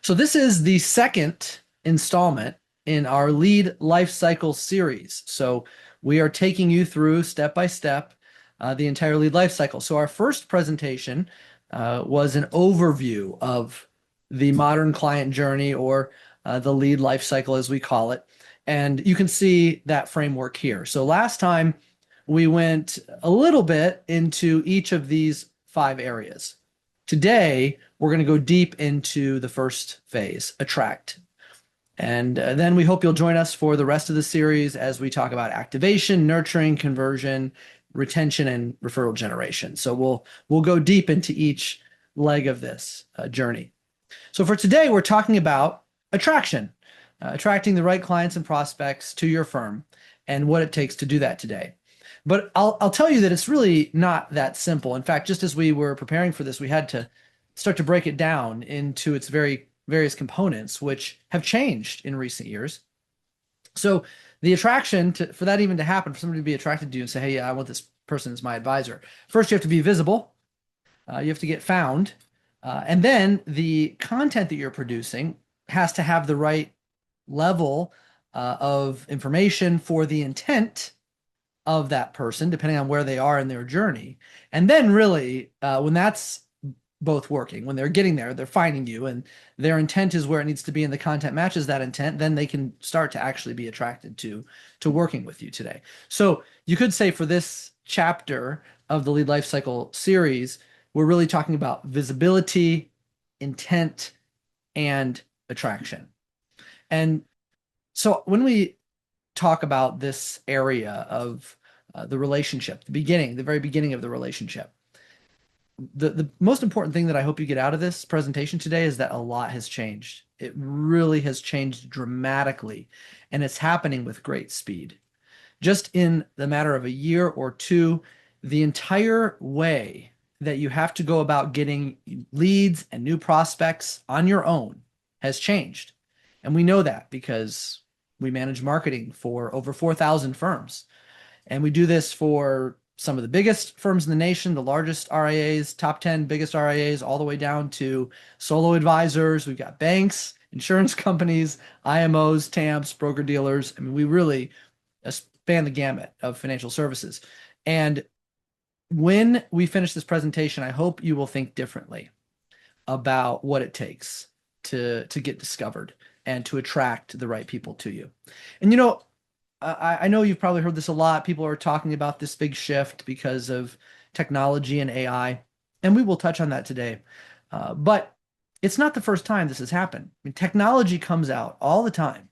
So this is the second installment in our lead lifecycle series. So we are taking you through step by step the entire lead lifecycle. So our first presentation was an overview of the modern client journey, or the lead lifecycle as we call it. And you can see that framework here. So last time we went a little bit into each of these 5 areas. Today, we're going to go deep into the first phase, attract. And then we hope you'll join us for the rest of the series as we talk about activation, nurturing, conversion, retention, and referral generation. So we'll go deep into each leg of this journey. So for today, we're talking about attraction, attracting the right clients and prospects to your firm, and what it takes to do that today. But I'll tell you that it's really not that simple. In fact, just as we were preparing for this, we had to start to break it down into its various components, which have changed in recent years. So the attraction for that even to happen, for somebody to be attracted to you and say, hey, yeah, I want this person as my advisor. First, you have to be visible. You have to get found. And then the content that you're producing has to have the right level of information for the intent of that person, depending on where they are in their journey. And then really, when that's both working, when they're getting there, they're finding you, and their intent is where it needs to be, and the content matches that intent, then they can start to actually be attracted to working with you today. So you could say for this chapter of the Lead Lifecycle series, we're really talking about visibility, intent, and attraction. And so when we talk about this area of the relationship, the very beginning of the relationship, the most important thing that I hope you get out of this presentation today is that a lot has changed. It really has changed dramatically, and it's happening with great speed. Just in the matter of a year or two, the entire way that you have to go about getting leads and new prospects on your own has changed. And we know that because we manage marketing for over 4,000 firms. And we do this for some of the biggest firms in the nation, the largest RIAs, top 10 biggest RIAs, all the way down to solo advisors. We've got banks, insurance companies, IMOs, TAMPs, broker dealers. I mean, we really span the gamut of financial services. And when we finish this presentation, I hope you will think differently about what it takes to get discovered and to attract the right people to you. And I know you've probably heard this a lot. People are talking about this big shift because of technology and AI, and we will touch on that today. But it's not the first time this has happened. I mean, technology comes out all the time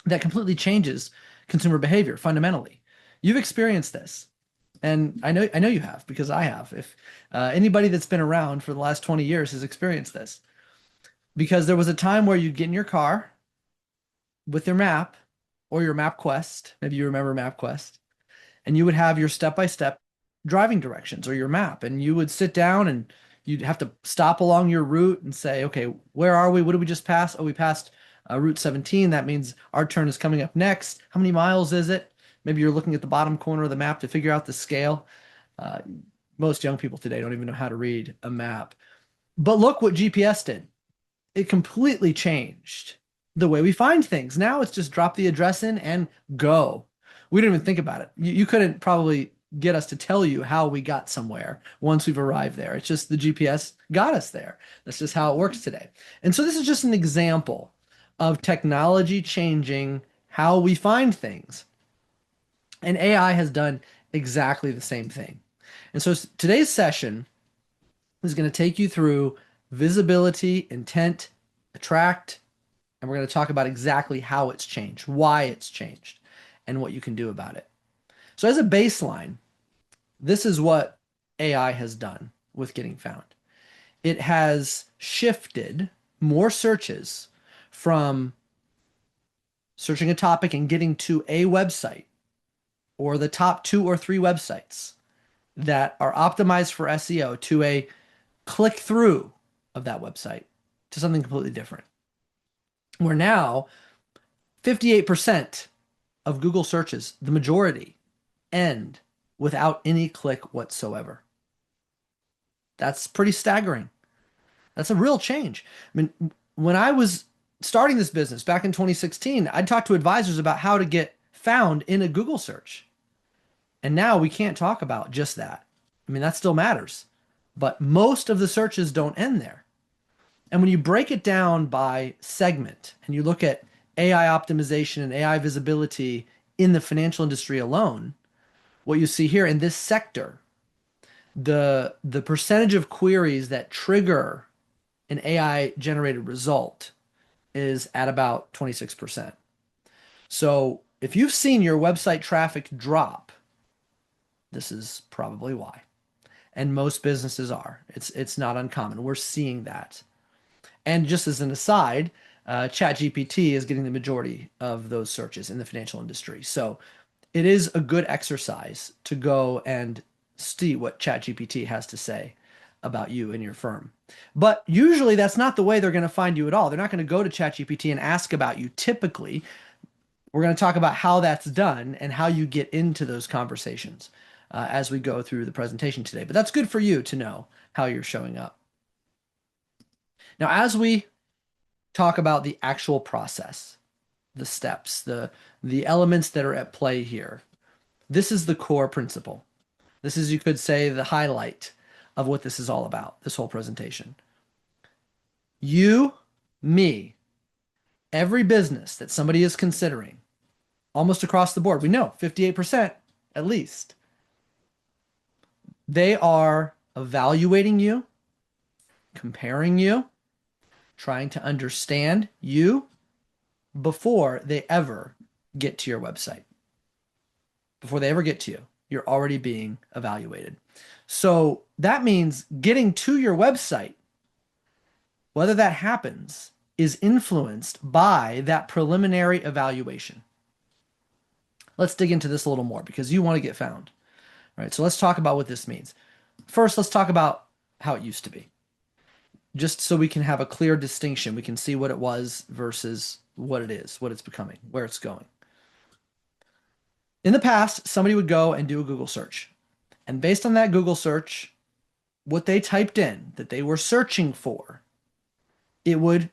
that completely changes consumer behavior fundamentally. You've experienced this, and I know you have, because I have. If anybody that's been around for the last 20 years has experienced this, because there was a time where you'd get in your car with your map or your MapQuest, maybe you remember MapQuest, and you would have your step-by-step driving directions or your map, and you would sit down and you'd have to stop along your route and say, okay, where are we? What did we just pass? Oh, we passed Route 17. That means our turn is coming up next. How many miles is it? Maybe you're looking at the bottom corner of the map to figure out the scale. Uh, Most young people today don't even know how to read a map. But look what GPS did. It completely changed the way we find things. Now it's just drop the address in and go. We don't even think about it. You couldn't probably get us to tell you how we got somewhere once we've arrived there. It's just the GPS got us there. That's just how it works today. And so this is just an example of technology changing how we find things. And AI has done exactly the same thing. And so today's session is going to take you through visibility, intent, attract, and we're going to talk about exactly how it's changed, why it's changed, and what you can do about it. So as a baseline, this is what AI has done with getting found. It has shifted more searches from searching a topic and getting to a website or the top 2 or 3 websites that are optimized for SEO to a click through of that website to something completely different. Where now 58% of Google searches, the majority, end without any click whatsoever. That's pretty staggering. That's a real change. I mean, when I was starting this business back in 2016, I'd talk to advisors about how to get found in a Google search. And now we can't talk about just that. I mean, that still matters. But most of the searches don't end there. And when you break it down by segment and you look at AI optimization and AI visibility in the financial industry alone, what you see here in this sector, the percentage of queries that trigger an AI generated result is at about 26%. So if you've seen your website traffic drop, this is probably why. And most businesses are. It's not uncommon. We're seeing that. And just as an aside, ChatGPT is getting the majority of those searches in the financial industry. So it is a good exercise to go and see what ChatGPT has to say about you and your firm. But usually that's not the way they're going to find you at all. They're not going to go to ChatGPT and ask about you. Typically, we're going to talk about how that's done and how you get into those conversations as we go through the presentation today. But that's good for you to know how you're showing up. Now, as we talk about the actual process, the steps, the elements that are at play here, this is the core principle. This is, you could say, the highlight of what this is all about, this whole presentation. You, me, every business that somebody is considering, almost across the board, we know 58% at least, they are evaluating you, comparing you, trying to understand you before they ever get to your website. Before they ever get to you, you're already being evaluated. So that means getting to your website, whether that happens, is influenced by that preliminary evaluation. Let's dig into this a little more because you want to get found. All right, so let's talk about what this means. First, let's talk about how it used to be. Just so we can have a clear distinction, we can see what it was versus what it is, what it's becoming, where it's going. In the past, somebody would go and do a Google search. And based on that Google search, what they typed in that they were searching for, it would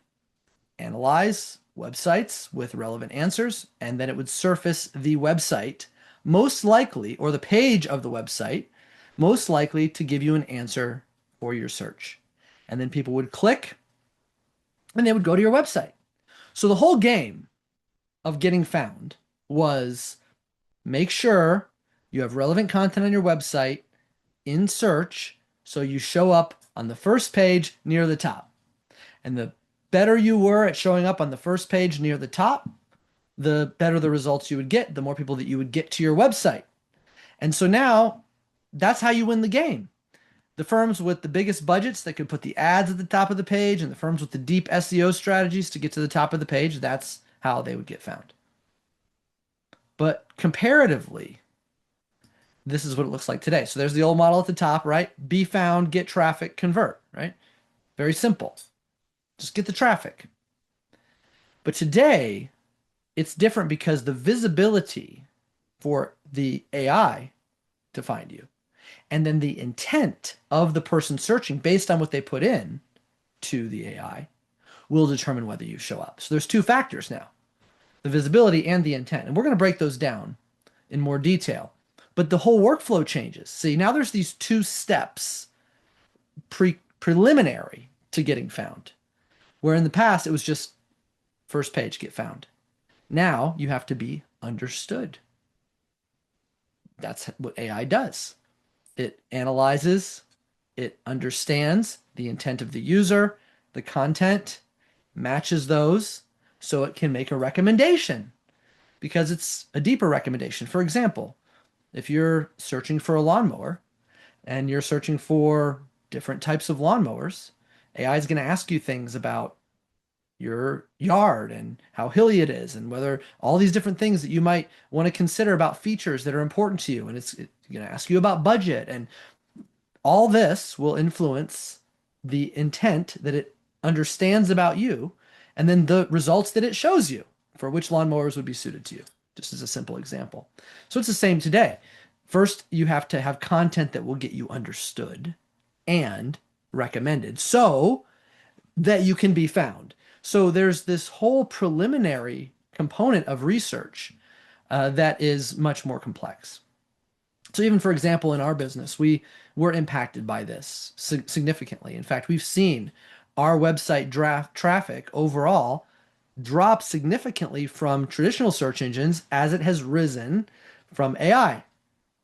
analyze websites with relevant answers, and then it would surface the website, most likely, or the page of the website, most likely to give you an answer for your search. And then people would click and they would go to your website. So the whole game of getting found was make sure you have relevant content on your website in search so you show up on the first page near the top. And the better you were at showing up on the first page near the top, the better the results you would get, the more people that you would get to your website. And so now that's how you win the game. The firms with the biggest budgets that could put the ads at the top of the page and the firms with the deep SEO strategies to get to the top of the page, that's how they would get found. But comparatively, this is what it looks like today. So there's the old model at the top, right? Be found, get traffic, convert, right? Very simple. Just get the traffic. But today, it's different because the visibility for the AI to find you, and then the intent of the person searching based on what they put in to the AI will determine whether you show up. So there's two factors now, the visibility and the intent. And we're going to break those down in more detail. But the whole workflow changes. See, now there's these two steps preliminary to getting found, where in the past it was just first page, get found. Now you have to be understood. That's what AI does. It analyzes, it understands the intent of the user, the content, matches those so it can make a recommendation because it's a deeper recommendation. For example, if you're searching for a lawnmower and you're searching for different types of lawnmowers, AI is going to ask you things about your yard and how hilly it is and whether all these different things that you might want to consider about features that are important to you. And it's going to ask you about budget, and all this will influence the intent that it understands about you and then the results that it shows you for which lawnmowers would be suited to you, just as a simple example. So it's the same today. First, you have to have content that will get you understood and recommended so that you can be found. So there's this whole preliminary component of research that is much more complex. So even for example, in our business, we were impacted by this significantly. In fact, we've seen our website draft traffic overall drop significantly from traditional search engines as it has risen from AI.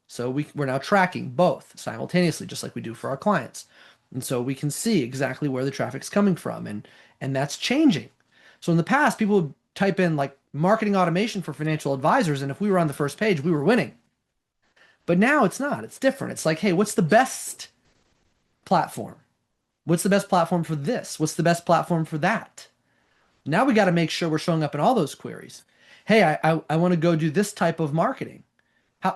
So we're now tracking both simultaneously, just like we do for our clients. And so we can see exactly where the traffic's coming from, and that's changing. So in the past, people would type in like marketing automation for financial advisors, and if we were on the first page, we were winning. But now it's not. It's different. It's like, hey, what's the best platform? What's the best platform for this? What's the best platform for that? Now we got to make sure we're showing up in all those queries. Hey, I want to go do this type of marketing.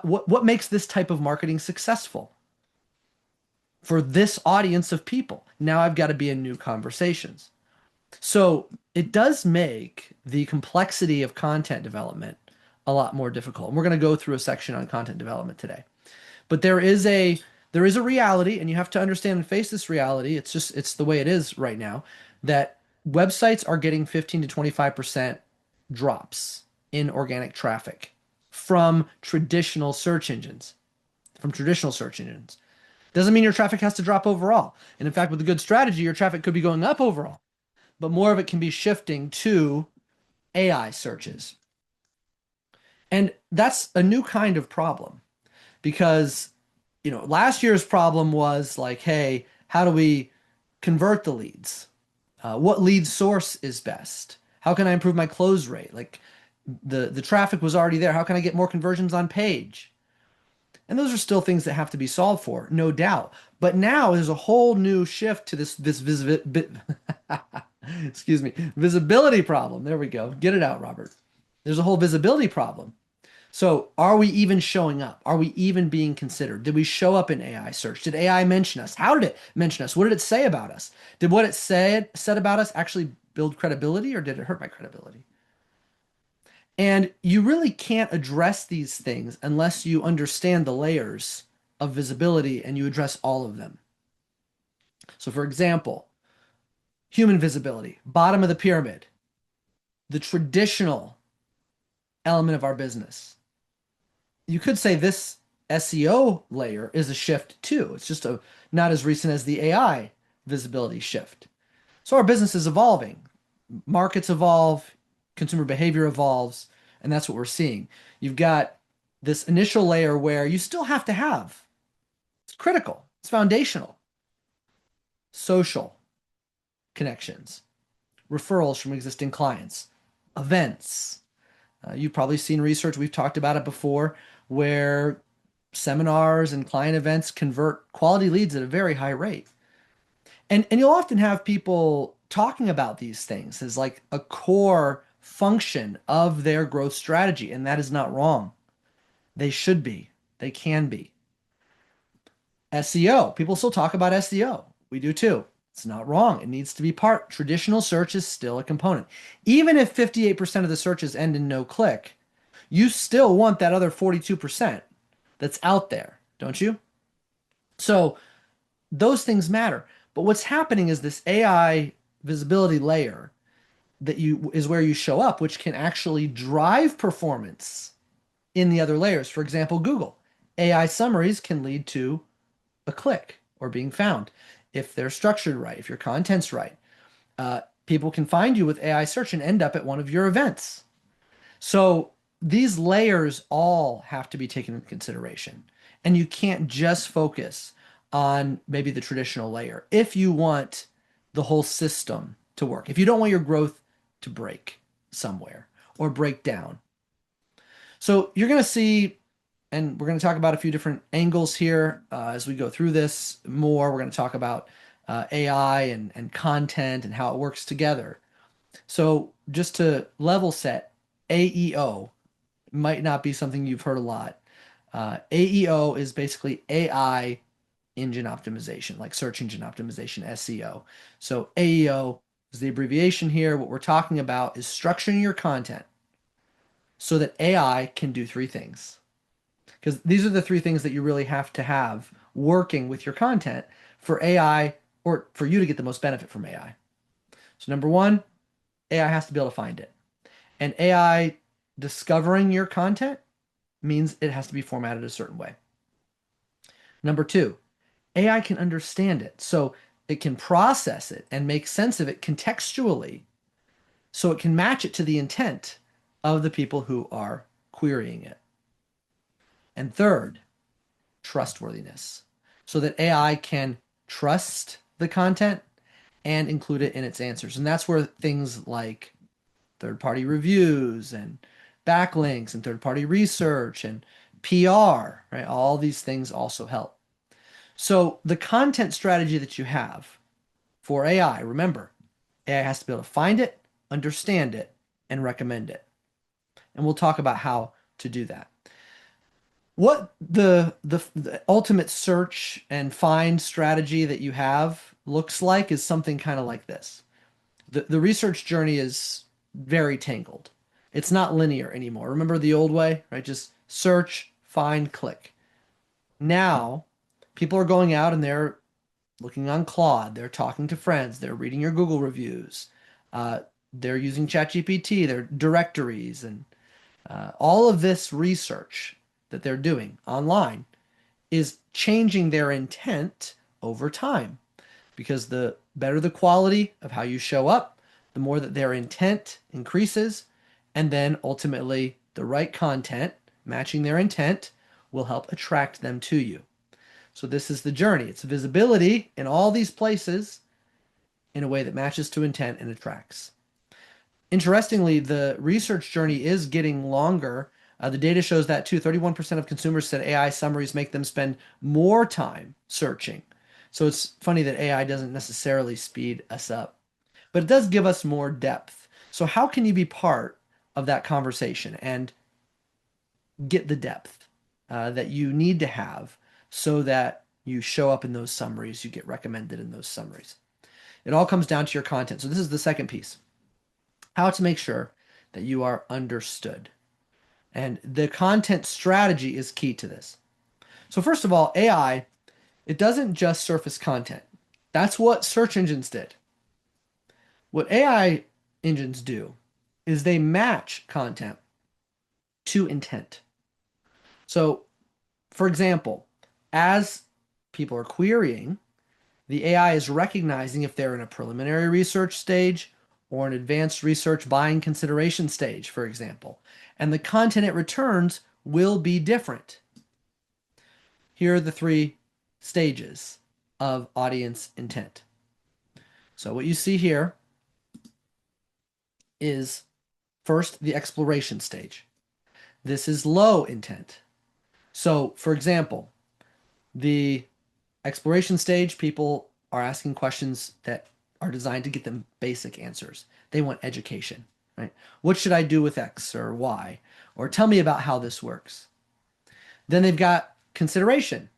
What makes this type of marketing successful for this audience of people? Now I've got to be in new conversations. So it does make the complexity of content development a lot more difficult. And we're going to go through a section on content development today. But there is a reality, and you have to understand and face this reality. It's the way it is right now, that websites are getting 15 to 25% drops in organic traffic from traditional search engines. From traditional search engines. Doesn't mean your traffic has to drop overall. And in fact, with a good strategy, your traffic could be going up overall, but more of it can be shifting to AI searches. And that's a new kind of problem because, last year's problem was like, hey, how do we convert the leads? What lead source is best? How can I improve my close rate? Like the traffic was already there. How can I get more conversions on page? And those are still things that have to be solved for, no doubt. But now there's a whole new shift to this excuse me, visibility problem. There we go. Get it out, Robert. There's a whole visibility problem. So are we even showing up? Are we even being considered? Did we show up in AI search? Did AI mention us? How did it mention us? What did it say about us? Did what it said about us actually build credibility, or did it hurt my credibility? And you really can't address these things unless you understand the layers of visibility and you address all of them. So for example, human visibility, bottom of the pyramid, the traditional element of our business. You could say this SEO layer is a shift too. It's just not as recent as the AI visibility shift. So our business is evolving. Markets evolve, consumer behavior evolves, and that's what we're seeing. You've got this initial layer where you still have to have, it's critical, it's foundational, social connections, referrals from existing clients, events. You've probably seen research, we've talked about it before, where seminars and client events convert quality leads at a very high rate. And you'll often have people talking about these things as like a core function of their growth strategy, and that is not wrong. They should be. They can be. SEO. People still talk about SEO. We do too. It's not wrong. It needs to be part. Traditional search is still a component. Even if 58% of the searches end in no click, you still want that other 42% that's out there, don't you? So those things matter. But what's happening is this AI visibility layer that is where you show up, which can actually drive performance in the other layers. For example, Google. AI summaries can lead to a click or being found if they're structured right, if your content's right. People can find you with AI search and end up at one of your events. So these layers all have to be taken into consideration. And you can't just focus on maybe the traditional layer if you want the whole system to work. If you don't want your growth to break somewhere or break down. So you're going to see, and we're going to talk about a few different angles here as we go through this more. We're going to talk about AI and content and how it works together. So just to level set, AEO might not be something you've heard a lot. AEO is basically AI engine optimization, like search engine optimization, SEO. So AEO is the abbreviation here. What we're talking about is structuring your content so that AI can do three things. Because these are the three things that you really have to have working with your content for AI, or for you to get the most benefit from AI. So number one, AI has to be able to find it. And AI discovering your content means it has to be formatted a certain way. Number two, AI can understand it. So it can process it and make sense of it contextually so it can match it to the intent of the people who are querying it. And third, trustworthiness, so that AI can trust the content and include it in its answers. And that's where things like third-party reviews and backlinks and third-party research and PR, right? All these things also help. So the content strategy that you have for AI, remember, AI has to be able to find it, understand it, and recommend it. And we'll talk about how to do that. What the ultimate search and find strategy that you have looks like is something kind of like this. The research journey is very tangled. It's not linear anymore. Remember the old way, right? Just search, find, click. Now, people are going out and they're looking on Claude, they're talking to friends, they're reading your Google reviews, uh, they're using ChatGPT, they're directories, and all of this research that they're doing online is changing their intent over time because the better the quality of how you show up, the more that their intent increases, and then ultimately the right content matching their intent will help attract them to you. So this is the journey. It's visibility in all these places in a way that matches to intent and attracts. Interestingly, the research journey is getting longer. The data shows that too. 31% of consumers said AI summaries make them spend more time searching. So it's funny that AI doesn't necessarily speed us up, but it does give us more depth. So how can you be part of that conversation and get the depth that you need to have so that you show up in those summaries, you get recommended in those summaries? It all comes down to your content. So this is the second piece. How to make sure that you are understood. And the content strategy is key to this. So first of all, AI, it doesn't just surface content. That's what search engines did. What AI engines do is they match content to intent. So, for example, as people are querying, the AI is recognizing if they're in a preliminary research stage or an advanced research buying consideration stage, for example. And the content it returns will be different. Here are the three stages of audience intent. So what you see here is first the exploration stage. This is low intent. So, for example, the exploration stage, people are asking questions that are designed to get them basic answers. They want education, right? What should I do with X or Y? Or tell me about how this works. Then they've got consideration,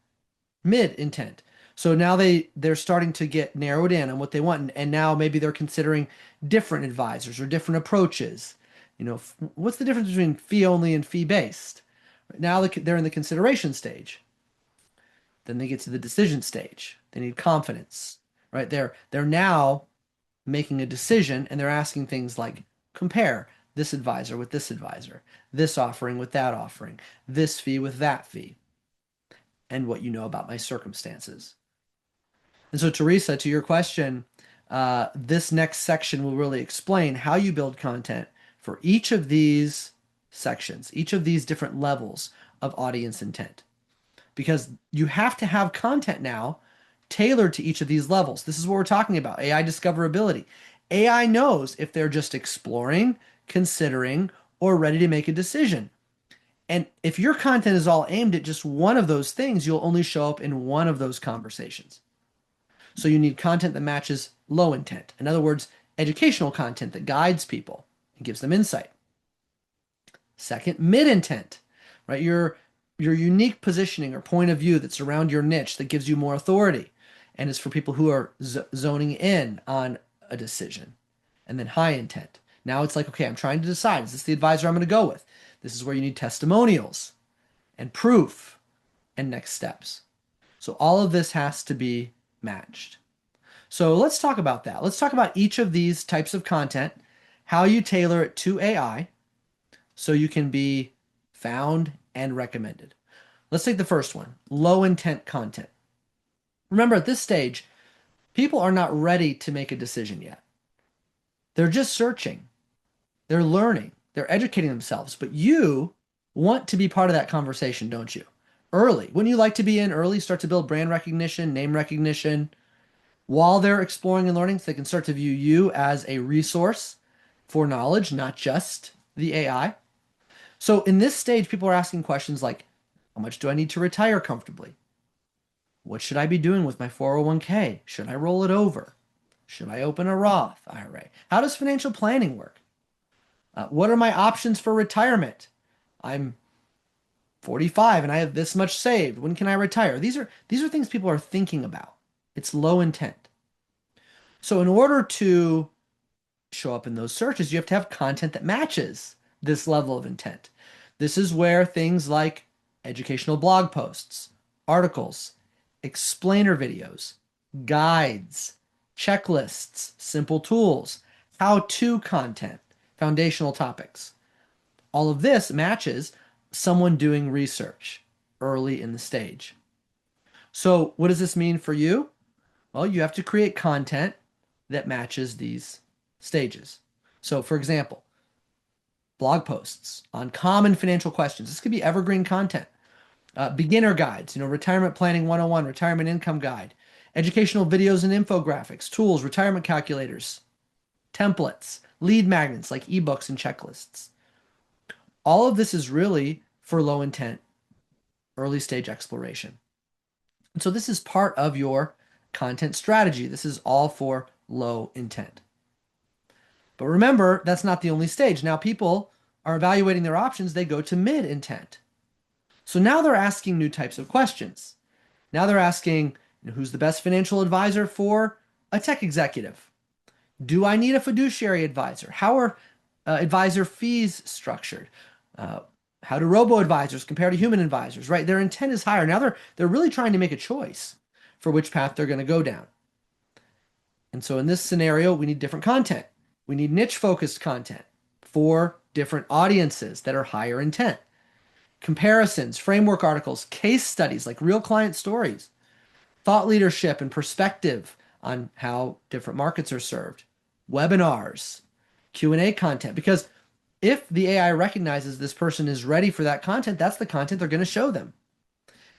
mid intent. So now they're starting to get narrowed in on what they want, and now maybe they're considering different advisors or different approaches. You know, what's the difference between fee only and fee based? Now they're in the consideration stage. Then they get to the decision stage. They need confidence, right? They're now making a decision and they're asking things like compare this advisor with this advisor, this offering with that offering, this fee with that fee, and what you know about my circumstances. And so, Teresa, to your question, this next section will really explain how you build content for each of these sections, each of these different levels of audience intent. Because you have to have content now tailored to each of these levels. This is what we're talking about, AI discoverability. AI knows if they're just exploring, considering, or ready to make a decision. And if your content is all aimed at just one of those things, you'll only show up in one of those conversations. So you need content that matches low intent. In other words, educational content that guides people and gives them insight. Second, mid intent, right? Your unique positioning or point of view that's around your niche that gives you more authority and is for people who are zoning in on a decision. And then high intent. Now it's like, okay, I'm trying to decide, is this the advisor I'm going to go with? This is where you need testimonials and proof and next steps. So all of this has to be matched. So let's talk about that. Let's talk about each of these types of content, how you tailor it to AI so you can be found and recommended. Let's take the first one, low intent content. Remember, at this stage, people are not ready to make a decision yet. They're just searching, they're learning, they're educating themselves. But you want to be part of that conversation, don't you? Early. Wouldn't you like to be in early, start to build brand recognition, name recognition, while they're exploring and learning so they can start to view you as a resource for knowledge, not just the AI? So in this stage, people are asking questions like, how much do I need to retire comfortably? What should I be doing with my 401k? Should I roll it over? Should I open a Roth IRA? How does financial planning work? What are my options for retirement? I'm 45 and I have this much saved. When can I retire? These are things people are thinking about. It's low intent. So in order to show up in those searches, you have to have content that matches this level of intent. This is where things like educational blog posts, articles, explainer videos, guides, checklists, simple tools, how-to content, foundational topics. All of this matches someone doing research early in the stage. So what does this mean for you? Well, you have to create content that matches these stages. So for example, blog posts on common financial questions. This could be evergreen content. Beginner guides, retirement planning 101, retirement income guide, educational videos and infographics, tools, retirement calculators, templates, lead magnets like ebooks and checklists. All of this is really for low intent, early stage exploration. And so this is part of your content strategy. This is all for low intent. But remember, that's not the only stage. Now people are evaluating their options. They go to mid intent. So now they're asking new types of questions. Now they're asking, who's the best financial advisor for a tech executive? Do I need a fiduciary advisor? How are advisor fees structured? How do robo-advisors compare to human advisors, right? Their intent is higher. Now they're really trying to make a choice for which path they're going to go down. And so in this scenario, we need different content. We need niche-focused content for different audiences that are higher intent. Comparisons, framework articles, case studies, like real client stories, thought leadership and perspective on how different markets are served, webinars, Q&A content. Because if the AI recognizes this person is ready for that content, that's the content they're going to show them.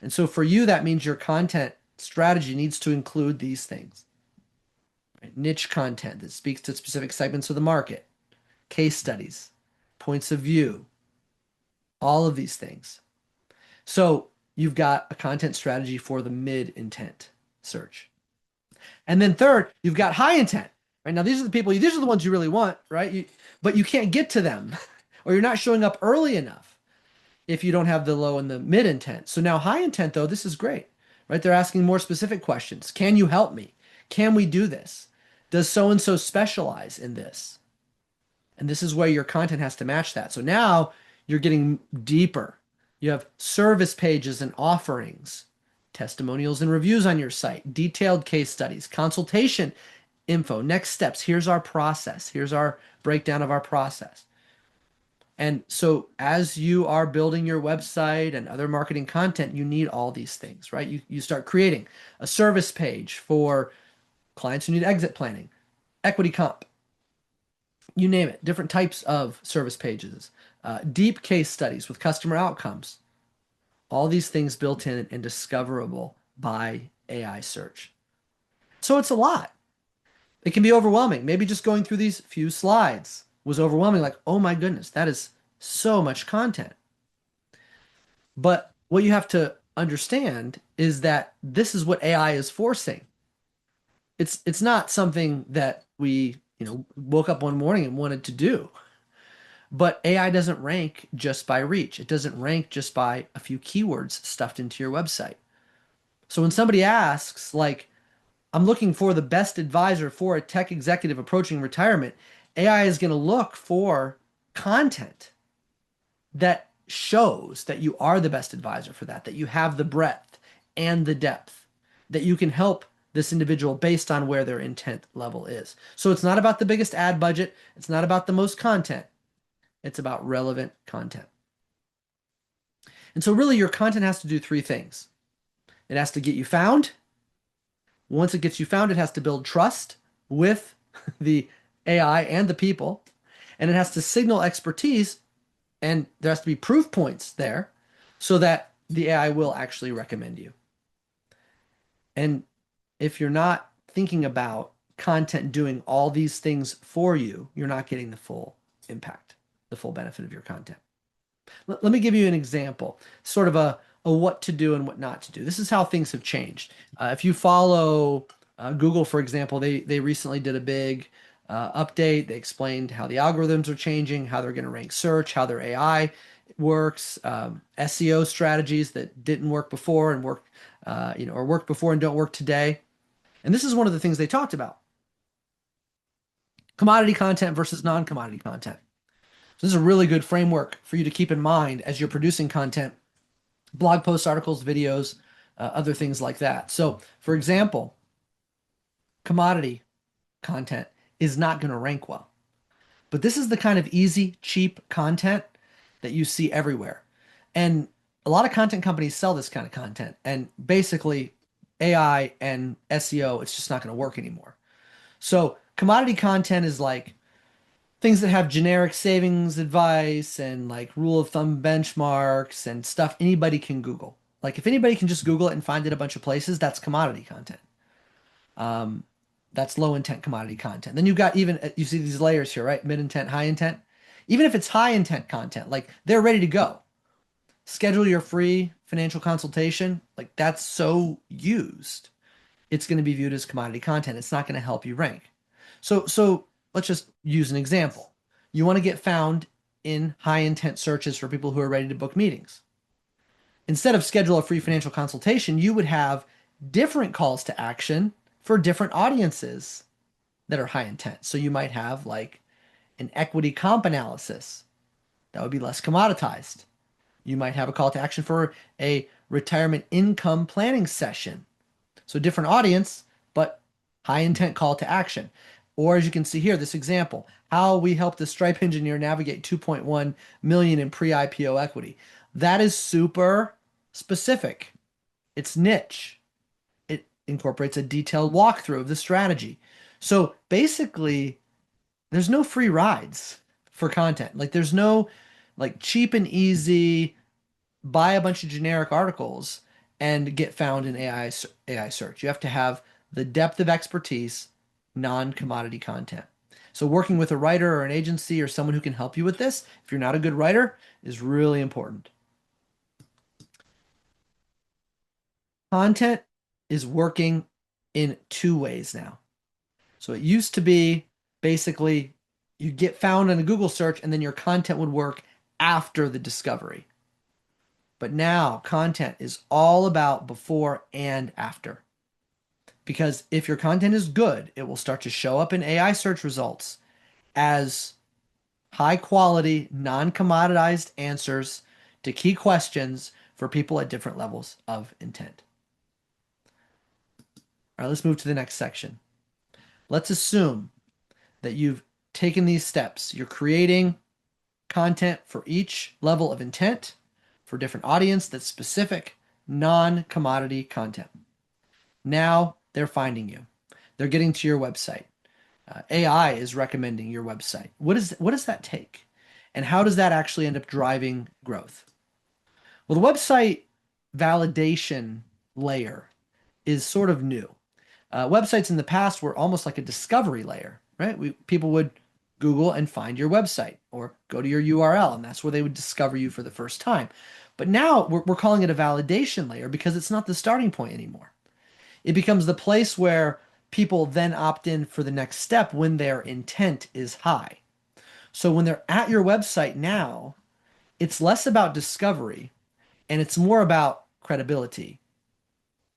And so for you, that means your content strategy needs to include these things. Right? Niche content that speaks to specific segments of the market, case studies, points of view, all of these things. So you've got a content strategy for the mid intent search. And then third, you've got high intent, right? Now, these are the ones you really want, right? But you can't get to them or you're not showing up early enough if you don't have the low and the mid intent. So now high intent, though, this is great, right? They're asking more specific questions. Can you help me? Can we do this? Does so-and-so specialize in this? And this is where your content has to match that. So now you're getting deeper. You have service pages and offerings, testimonials and reviews on your site, detailed case studies, consultation info, next steps. Here's our process. Here's our breakdown of our process. And so as you are building your website and other marketing content, you need all these things, right? You start creating a service page for clients who need exit planning, equity comp, you name it, different types of service pages, deep case studies with customer outcomes, all these things built in and discoverable by AI search. So it's a lot. It can be overwhelming. Maybe just going through these few slides was overwhelming. Like, oh my goodness, that is so much content. But what you have to understand is that this is what AI is forcing. It's not something that we, woke up one morning and wanted to do. But AI doesn't rank just by reach. It doesn't rank just by a few keywords stuffed into your website. So when somebody asks, like, I'm looking for the best advisor for a tech executive approaching retirement, AI is going to look for content that shows that you are the best advisor for that you have the breadth and the depth, that you can help this individual based on where their intent level is. So it's not about the biggest ad budget. It's not about the most content. It's about relevant content. And so really your content has to do three things. It has to get you found. Once it gets you found, it has to build trust with the AI and the people. And it has to signal expertise, and there has to be proof points there so that the AI will actually recommend you. And if you're not thinking about content doing all these things for you, you're not getting the full impact, the full benefit of your content. Let me give you an example, sort of a what to do and what not to do. This is how things have changed. If you follow Google, for example, they recently did a big update. They explained how the algorithms are changing, how they're going to rank search, how their AI works, SEO strategies that didn't work before and work, or worked before and don't work today. And this is one of the things they talked about: commodity content versus non-commodity content. So this is a really good framework for you to keep in mind as you're producing content, blog posts, articles, videos, other things like that. So, for example, commodity content is not going to rank well. But this is the kind of easy, cheap content that you see everywhere. And a lot of content companies sell this kind of content. And basically, AI and SEO, it's just not going to work anymore. So, commodity content is like things that have generic savings advice and like rule of thumb benchmarks and stuff anybody can Google. Like if anybody can just Google it and find it a bunch of places, that's commodity content. Um, that's low intent commodity content. Then you've got you see these layers here, right? Mid intent, high intent. Even if it's high intent content, like they're ready to go. Schedule your free financial consultation. Like that's so used. It's going to be viewed as commodity content. It's not going to help you rank. So let's just use an example. You want to get found in high intent searches for people who are ready to book meetings. Instead of schedule a free financial consultation, you would have different calls to action for different audiences that are high intent. So you might have like an equity comp analysis that would be less commoditized. You might have a call to action for a retirement income planning session. So different audience, but high intent call to action. Or as you can see here, this example, how we helped the Stripe engineer navigate 2.1 million in pre-IPO equity. That is super specific. It's niche. It incorporates a detailed walkthrough of the strategy. So basically, there's no free rides for content. Like there's no like cheap and easy, buy a bunch of generic articles and get found in AI search. You have to have the depth of expertise, non-commodity content. So working with a writer or an agency or someone who can help you with this, if you're not a good writer, is really important. Content is working in two ways now. So it used to be basically you get found in a Google search and then your content would work after the discovery. But now content is all about before and after. Because if your content is good, it will start to show up in AI search results as high quality, non-commoditized answers to key questions for people at different levels of intent. All right, let's move to the next section. Let's assume that you've taken these steps. You're creating content for each level of intent for different audience that's specific, non-commodity content. Now they're finding you. They're getting to your website. AI is recommending your website. What does that take? And how does that actually end up driving growth? Well, the website validation layer is sort of new. Websites in the past were almost like a discovery layer, right? People would Google and find your website or go to your URL, and that's where they would discover you for the first time. But now we're calling it a validation layer because it's not the starting point anymore. It becomes the place where people then opt in for the next step when their intent is high. So when they're at your website now, it's less about discovery and it's more about credibility.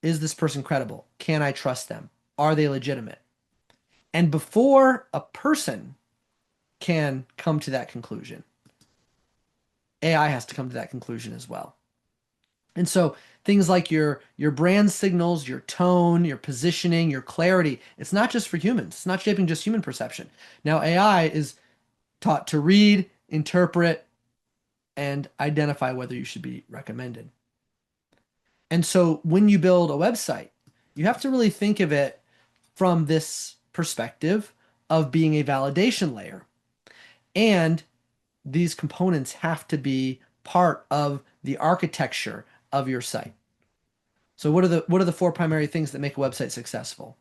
Is this person credible? Can I trust them? Are they legitimate? And before a person can come to that conclusion, AI has to come to that conclusion as well. And so things like your brand signals, your tone, your positioning, your clarity, it's not just for humans. It's not shaping just human perception. Now AI is taught to read, interpret, and identify whether you should be recommended. And so when you build a website, you have to really think of it from this perspective of being a validation layer. And these components have to be part of the architecture of your site. So what are the four primary things that make a website successful?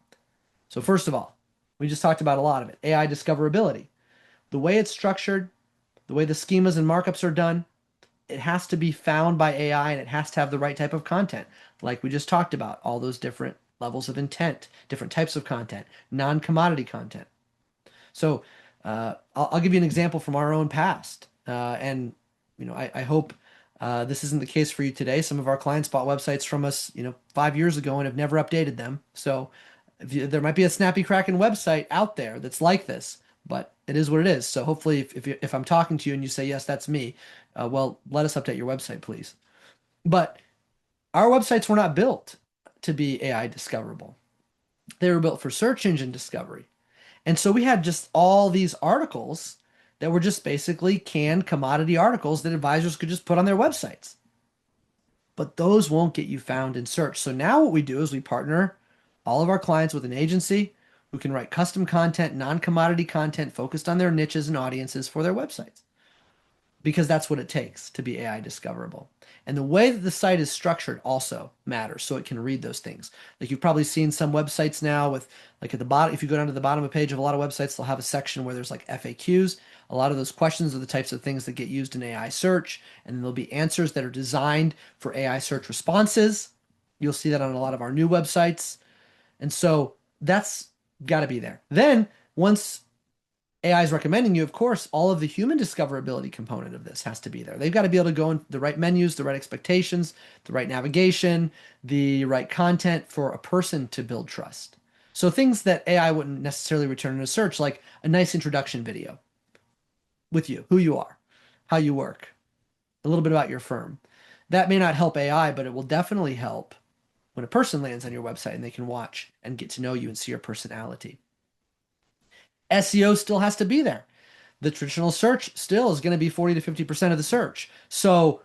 So first of all, we just talked about a lot of it. AI discoverability. The way it's structured, the way the schemas and markups are done, it has to be found by AI and it has to have the right type of content. Like we just talked about, all those different levels of intent, different types of content, non-commodity content. So I'll give you an example from our own past. And I hope this isn't the case for you today. Some of our clients bought websites from us, 5 years ago and have never updated them. So there might be a snappy cracking website out there that's like this, but it is what it is. So hopefully, if I'm talking to you and you say yes, that's me, well, let us update your website, please. But our websites were not built to be AI discoverable. They were built for search engine discovery. And so we had just all these articles that were just basically canned commodity articles that advisors could just put on their websites. But those won't get you found in search. So now what we do is we partner all of our clients with an agency who can write custom content, non-commodity content focused on their niches and audiences for their websites, because that's what it takes to be AI discoverable. And the way that the site is structured also matters, so it can read those things. Like you've probably seen some websites now with, like at the bottom, if you go down to the bottom of a page of a lot of websites, they'll have a section where there's like FAQs. A lot of those questions are the types of things that get used in AI search, and then there'll be answers that are designed for AI search responses. You'll see that on a lot of our new websites. And so that's got to be there. Then once AI is recommending you, of course, all of the human discoverability component of this has to be there. They've got to be able to go in the right menus, the right expectations, the right navigation, the right content for a person to build trust. So things that AI wouldn't necessarily return in a search, like a nice introduction video with you, who you are, how you work, a little bit about your firm. That may not help AI, but it will definitely help when a person lands on your website and they can watch and get to know you and see your personality. SEO still has to be there. The traditional search still is going to be 40 to 50% of the search. So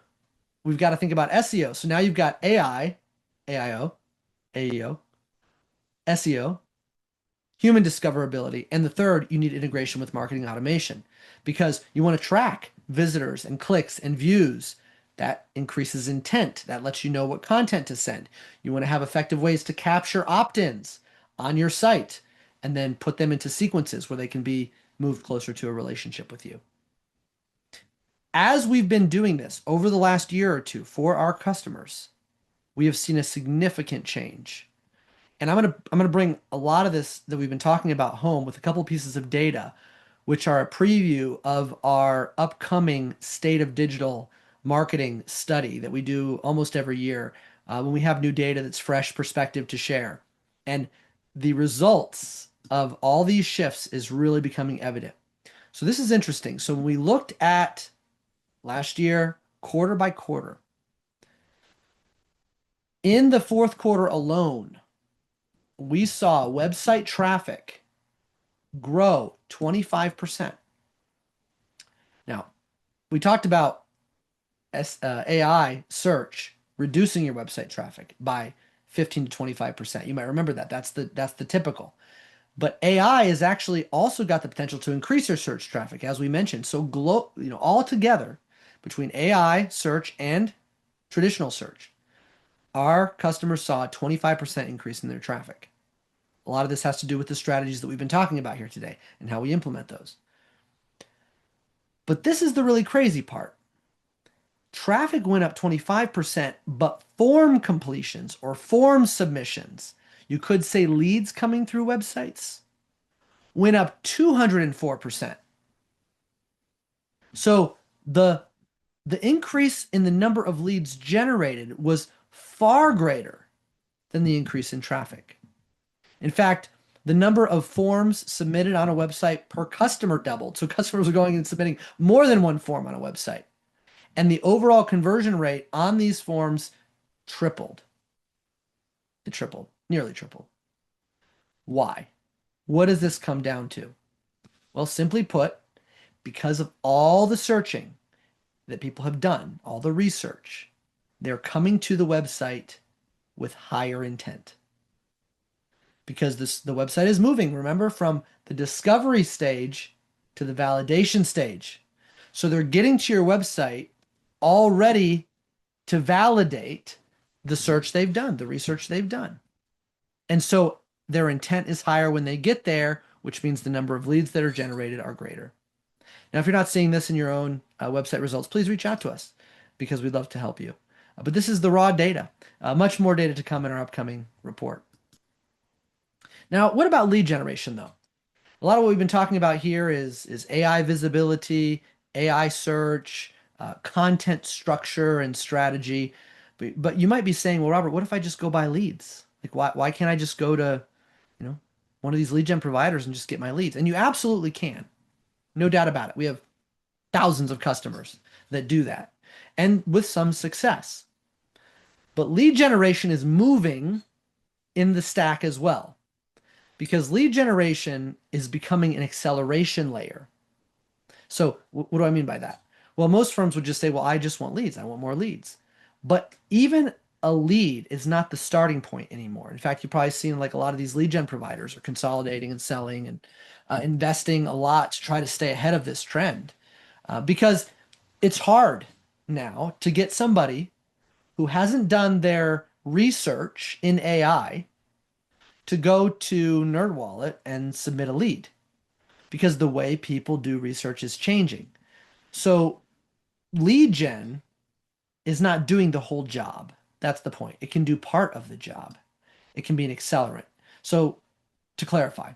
we've got to think about SEO. So now you've got AI, AIO, AEO, SEO, human discoverability, and the third, you need integration with marketing automation because you want to track visitors and clicks and views. That increases intent. That lets you know what content to send. You want to have effective ways to capture opt-ins on your site and then put them into sequences where they can be moved closer to a relationship with you. As we've been doing this over the last year or two for our customers, we have seen a significant change. And I'm gonna bring a lot of this that we've been talking about home with a couple pieces of data, which are a preview of our upcoming State of Digital Marketing study that we do almost every year when we have new data that's fresh perspective to share. And the results of all these shifts is really becoming evident. So this is interesting. So when we looked at last year, quarter by quarter, in the fourth quarter alone, we saw website traffic grow 25%. Now, we talked about AI search reducing your website traffic by 15 to 25%. You might remember that. That's the typical. But AI has actually also got the potential to increase your search traffic, as we mentioned. So, all together, between AI search and traditional search, our customers saw a 25% increase in their traffic. A lot of this has to do with the strategies that we've been talking about here today and how we implement those. But this is the really crazy part. Traffic went up 25%, but form completions or form submissions, you could say leads coming through websites, went up 204%. So the increase in the number of leads generated was far greater than the increase in traffic. In fact, the number of forms submitted on a website per customer doubled. So customers are going and submitting more than one form on a website. And the overall conversion rate on these forms tripled. It tripled, nearly tripled. Why? What does this come down to? Well, simply put, because of all the searching that people have done, all the research, they're coming to the website with higher intent. Because the website is moving, remember, from the discovery stage to the validation stage. So they're getting to your website already to validate the search they've done, the research they've done. And so their intent is higher when they get there, which means the number of leads that are generated are greater. Now, if you're not seeing this in your own website results, please reach out to us because we'd love to help you. But this is the raw data. Much more data to come in our upcoming report. Now, what about lead generation, though? A lot of what we've been talking about here is AI visibility, AI search, content structure and strategy. But you might be saying, well, Robert, what if I just go buy leads? Like, why can't I just go to, one of these lead gen providers and just get my leads? And you absolutely can. No doubt about it. We have thousands of customers that do that and with some success. But lead generation is moving in the stack as well because lead generation is becoming an acceleration layer. So what do I mean by that? Well, most firms would just say, well, I just want leads. I want more leads. But even a lead is not the starting point anymore. In fact, you've probably seen like a lot of these lead gen providers are consolidating and selling and investing a lot to try to stay ahead of this trend because it's hard now to get somebody who hasn't done their research in AI to go to NerdWallet and submit a lead because the way people do research is changing. So lead gen is not doing the whole job. That's the point. It can do part of the job. It can be an accelerant. So to clarify,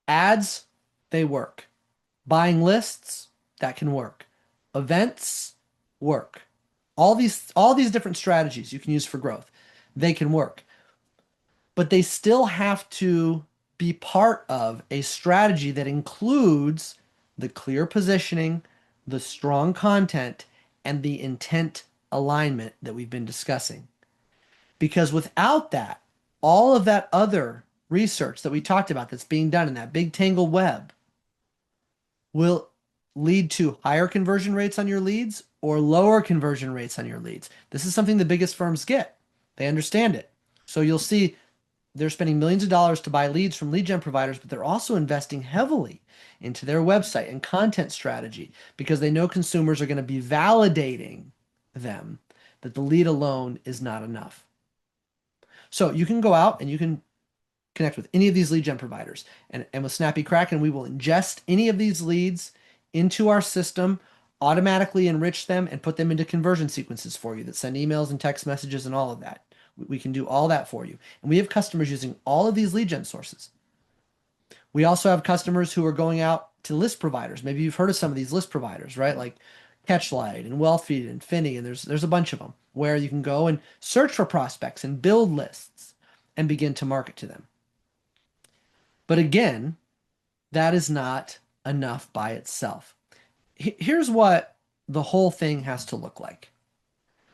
ads, they work. Buying lists, that can work. Events, work. All these different strategies you can use for growth, they can work. But they still have to be part of a strategy that includes the clear positioning, the strong content, and the intent alignment that we've been discussing. Because without that, all of that other research that we talked about that's being done in that big tangled web will lead to higher conversion rates on your leads or lower conversion rates on your leads. This is something the biggest firms get. They understand it. So you'll see they're spending millions of dollars to buy leads from lead gen providers, but they're also investing heavily into their website and content strategy because they know consumers are going to be validating them that the lead alone is not enough. So you can go out and you can connect with any of these lead gen providers. And with Snappy Kraken, we will ingest any of these leads into our system, automatically enrich them, and put them into conversion sequences for you that send emails and text messages and all of that. We can do all that for you. And we have customers using all of these lead gen sources. We also have customers who are going out to list providers. Maybe you've heard of some of these list providers, right? Like Catchlight and Wealthfeed and Finny, and there's a bunch of them where you can go and search for prospects and build lists and begin to market to them. But again, that is not enough by itself. Here's what the whole thing has to look like.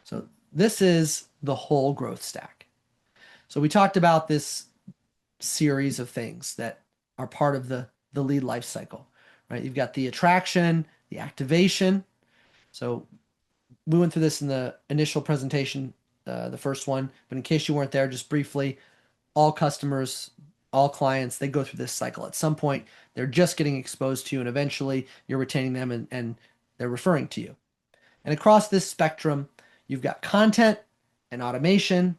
So this is the whole growth stack. So we talked about this series of things that are part of the lead life cycle, right? You've got the attraction, the activation. So we went through this in the initial presentation, the first one, but in case you weren't there, just briefly, all customers, all clients, they go through this cycle. At some point, they're just getting exposed to you, and eventually you're retaining them and they're referring to you. And across this spectrum, you've got content and automation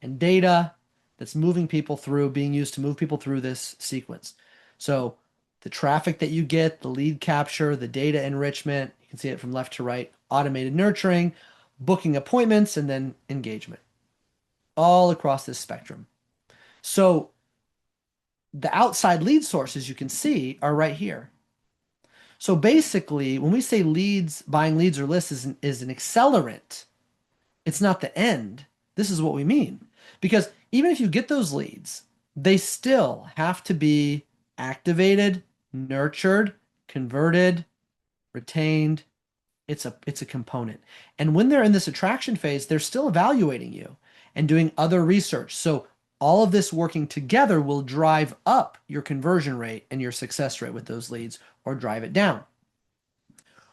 and data that's moving people through, being used to move people through this sequence. So the traffic that you get, the lead capture, the data enrichment, you can see it from left to right, automated nurturing, booking appointments, and then engagement, all across this spectrum. So the outside lead sources you can see are right here. So basically, when we say leads, buying leads or lists is an accelerant, it's not the end. This is what we mean. Because even if you get those leads, they still have to be activated, nurtured, converted, retained, It's a component. And when they're in this attraction phase, they're still evaluating you and doing other research. So all of this working together will drive up your conversion rate and your success rate with those leads or drive it down,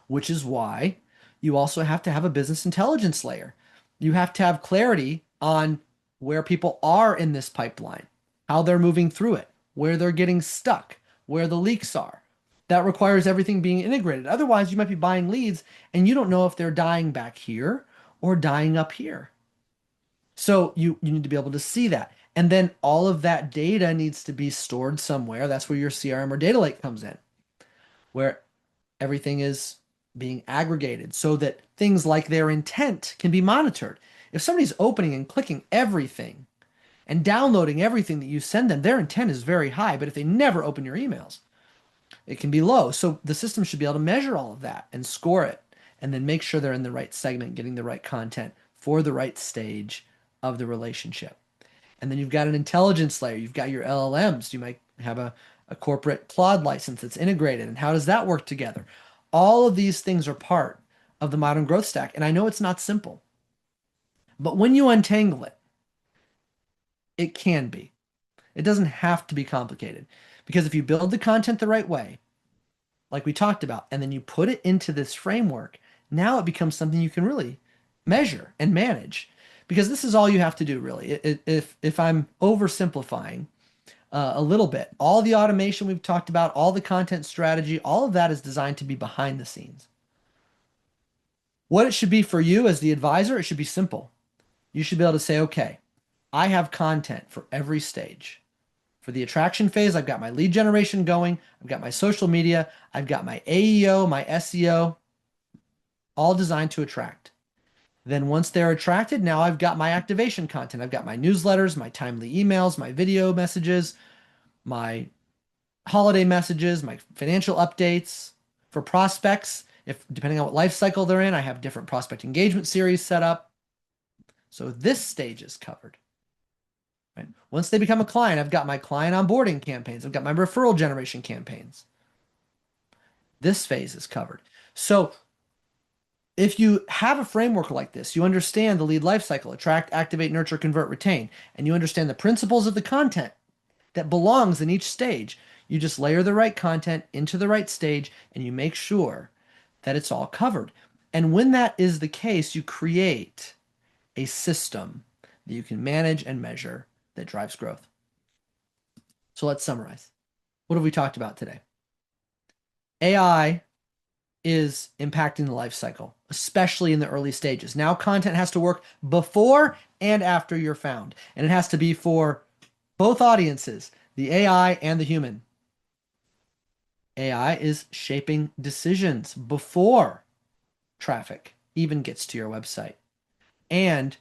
which is why you also have to have a business intelligence layer. You have to have clarity on where people are in this pipeline, how they're moving through it, where they're getting stuck, where the leaks are. That requires everything being integrated. Otherwise, you might be buying leads and you don't know if they're dying back here or dying up here. So you need to be able to see that. And then all of that data needs to be stored somewhere. That's where your CRM or data lake comes in, where everything is being aggregated so that things like their intent can be monitored. If somebody's opening and clicking everything and downloading everything that you send them, their intent is very high. But if they never open your emails, it can be low. So the system should be able to measure all of that and score it and then make sure they're in the right segment, getting the right content for the right stage of the relationship. And then you've got an intelligence layer. You've got your LLMs. You might have a corporate Claude license that's integrated. And how does that work together? All of these things are part of the modern growth stack. And I know it's not simple, but when you untangle it, it can be. It doesn't have to be complicated because if you build the content the right way, like we talked about, and then you put it into this framework, now it becomes something you can really measure and manage because this is all you have to do really. If I'm oversimplifying a little bit, all the automation we've talked about, all the content strategy, all of that is designed to be behind the scenes. What it should be for you as the advisor, it should be simple. You should be able to say, okay, I have content for every stage. For the attraction phase, I've got my lead generation going. I've got my social media. I've got my AEO, my SEO, all designed to attract. Then once they're attracted, now I've got my activation content. I've got my newsletters, my timely emails, my video messages, my holiday messages, my financial updates. For prospects, if depending on what life cycle they're in, I have different prospect engagement series set up. So this stage is covered. Right? Once they become a client, I've got my client onboarding campaigns. I've got my referral generation campaigns. This phase is covered. So if you have a framework like this, you understand the lead lifecycle, attract, activate, nurture, convert, retain, and you understand the principles of the content that belongs in each stage. You just layer the right content into the right stage and you make sure that it's all covered. And when that is the case, you create a system that you can manage and measure that drives growth. So let's summarize. What have we talked about today? AI is impacting the life cycle, especially in the early stages. Now content has to work before and after you're found, and it has to be for both audiences, the AI and the human. AI is shaping decisions before traffic even gets to your website and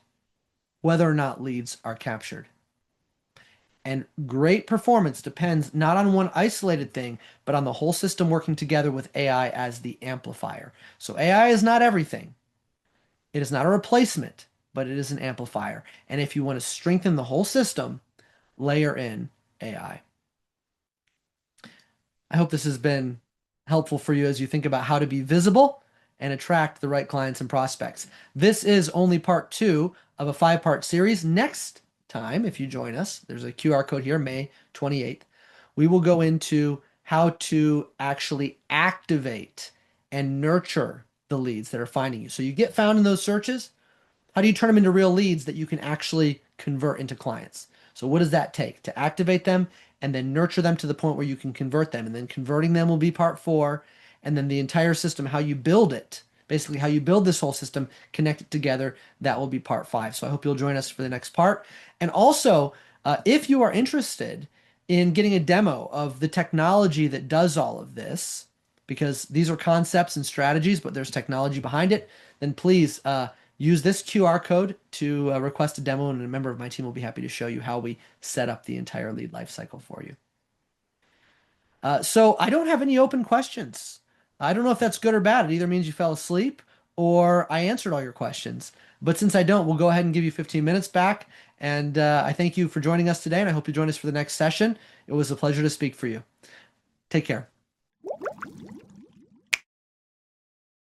whether or not leads are captured. And great performance depends not on one isolated thing, but on the whole system working together with AI as the amplifier. So AI is not everything. It is not a replacement, but it is an amplifier. And if you want to strengthen the whole system, layer in AI. I hope this has been helpful for you as you think about how to be visible and attract the right clients and prospects. This is only part 2 of a 5-part series. Next time, if you join us, there's a QR code here, May 28th. We will go into how to actually activate and nurture the leads that are finding you. So you get found in those searches. How do you turn them into real leads that you can actually convert into clients? So what does that take to activate them and then nurture them to the point where you can convert them? And then converting them will be part 4. And then the entire system, how you build it, basically how you build this whole system, connect it together, that will be part 5. So I hope you'll join us for the next part. And also, if you are interested in getting a demo of the technology that does all of this, because these are concepts and strategies, but there's technology behind it, then please use this QR code to request a demo, and a member of my team will be happy to show you how we set up the entire lead lifecycle for you. So I don't have any open questions. I don't know if that's good or bad. It either means you fell asleep or I answered all your questions. But since I don't, we'll go ahead and give you 15 minutes back. And I thank you for joining us today, and I hope you join us for the next session. It was a pleasure to speak for you. Take care.